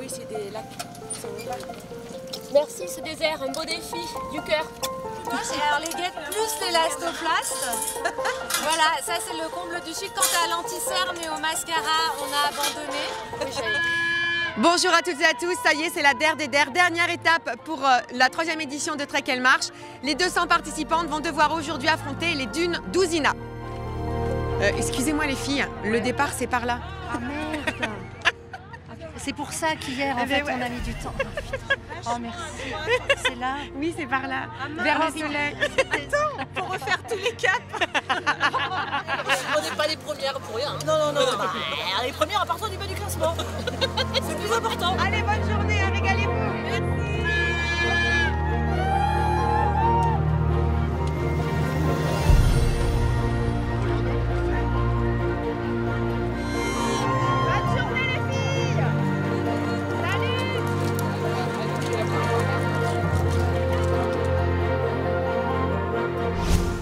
Oui, c'est des lacs qui sont là. Merci ce désert, un beau défi du cœur. Alors les guêtres plus l'élastoplast. Voilà, ça c'est le comble du chic. Quand à l'anti-cerne et au mascara, on a abandonné. Bonjour à toutes et à tous, ça y est, c'est la dernière étape pour la 3e édition de Trek Elle Marche. Les 200 participantes vont devoir aujourd'hui affronter les dunes d'Ouzina. Excusez-moi les filles, le départ c'est par là. Ah merde. C'est pour ça qu'hier en fait on a mis du temps. Oh merci. C'est là? Oui, c'est par là, vers le soleil. Attends, pour refaire tous les caps. On n'est pas les premières pour rien. Non. Bah, les premières à partir du bas du classement. C'est plus important. Allez, bonne journée, régalez-vous.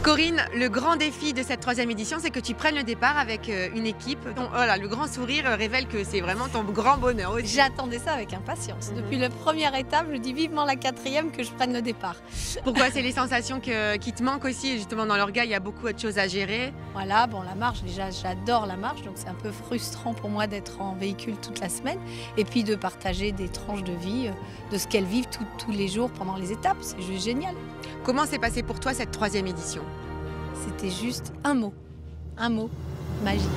Corinne, le grand défi de cette 3e édition, c'est que tu prennes le départ avec une équipe. Le grand sourire révèle que c'est vraiment ton grand bonheur aussi. J'attendais ça avec impatience. Depuis la première étape, je dis vivement la 4e que je prenne le départ. Pourquoi? C'est les sensations qui te manquent aussi. Justement, dans l'orga, il y a beaucoup de choses à gérer. Voilà, bon, la marche, déjà, j'adore la marche, donc c'est un peu frustrant pour moi d'être en véhicule toute la semaine. Et puis de partager des tranches de vie, de ce qu'elles vivent tous les jours pendant les étapes. C'est juste génial. Comment s'est passée pour toi cette 3e édition? C'était juste un mot, magique.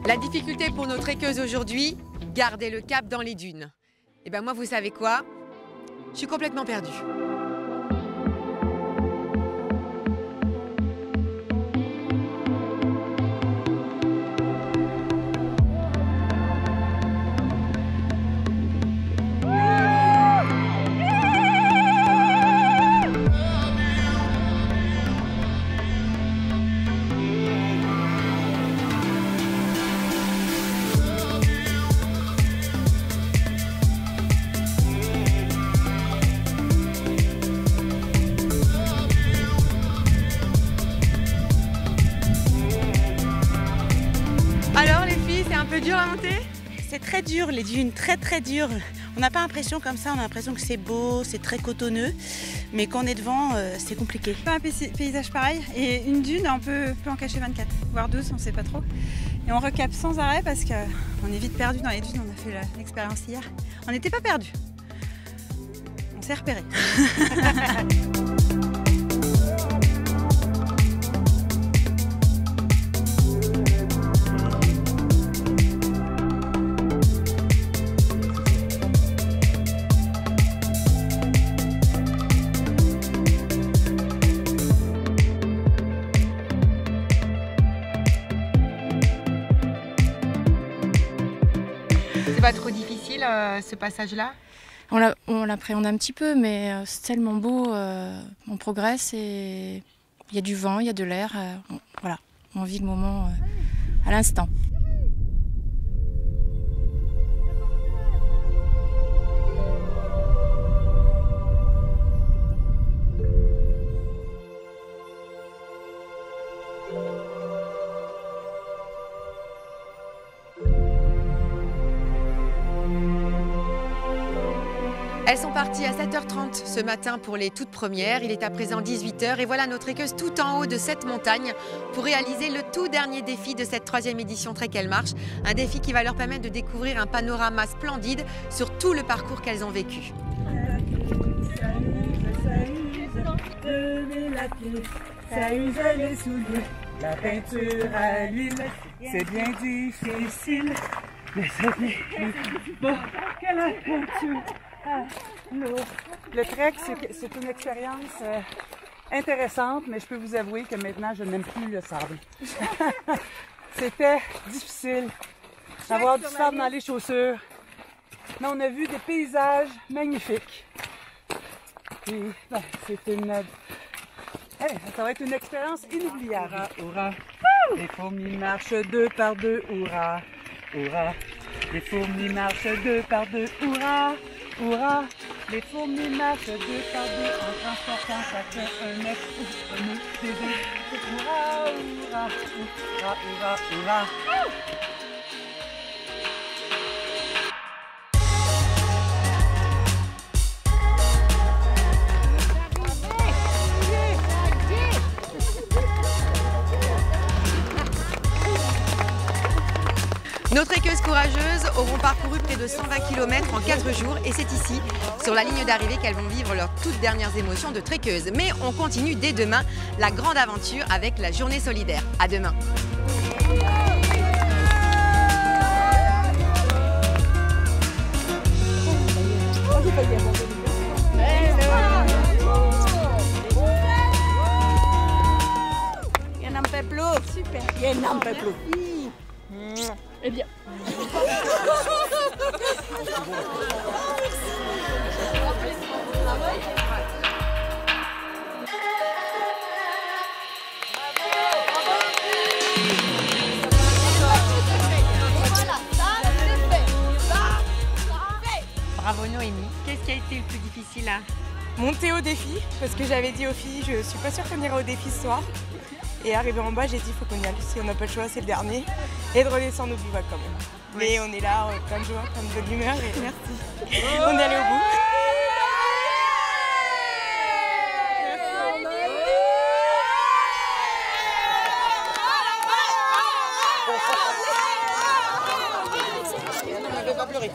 La difficulté pour nos trekkeuses aujourd'hui, garder le cap dans les dunes. Et ben moi, vous savez quoi? Je suis complètement perdue. Alors les filles, c'est un peu dur à monter? C'est très dur, les dunes, très dur. On n'a pas l'impression comme ça, on a l'impression que c'est beau, c'est très cotonneux, mais quand on est devant, c'est compliqué. Pas un paysage pareil, et une dune, on peut en cacher 24, voire 12, on ne sait pas trop. Et on recape sans arrêt parce qu'on est vite perdu dans les dunes, on a fait l'expérience hier. On n'était pas perdu, on s'est repéré. C'est pas trop difficile ce passage-là? On l'appréhende un petit peu, mais c'est tellement beau, on progresse et il y a du vent, il y a de l'air, voilà, on vit le moment à l'instant. Elles sont parties à 7h30 ce matin pour les toutes premières. Il est à présent 18h et voilà nos trekkeuses tout en haut de cette montagne pour réaliser le tout dernier défi de cette 3e édition Trek Elle Marche. Un défi qui va leur permettre de découvrir un panorama splendide sur tout le parcours qu'elles ont vécu. La peinture à l'huile, c'est bien difficile, mais c'est bien pas que la peinture à l'eau. Le trek, c'est une expérience intéressante, mais je peux vous avouer que maintenant, je n'aime plus le sable. C'était difficile d'avoir du sable dans les chaussures, mais on a vu des paysages magnifiques. Et ben, ça va être une expérience inoubliable. Hurrah, hurrah. Les fourmis marchent 2 par 2, hurrah, hurrah. Les fourmis marchent 2 par 2, hurrah, hurrah. Les fourmis marchent 2 par 2 en transportant chacun un œuf ou un bébé. Hurrah, hurrah, hurrah, hurrah, hurrah. Nos trekkeuses courageuses auront parcouru près de 120 km en 4 jours et c'est ici, sur la ligne d'arrivée, qu'elles vont vivre leurs toutes dernières émotions de trekkeuses. Mais on continue dès demain la grande aventure avec la journée solidaire. À demain. Il n'en peut plus. Super. Il n'en peut plus. Eh bien. Bravo Noémie. Qu'est-ce qui a été le plus difficile là? Monter au défi, parce que j'avais dit aux filles, je suis pas sûre qu'on ira au défi ce soir. Et arrivé en bas, j'ai dit, il faut qu'on y aille. Si on n'a pas le choix, c'est le dernier. Et de redescendre au bivouac quand même. Mais on est là, plein de joie, plein de bonne humeur et merci. On est allé au bout. Ne fais pas pleurer.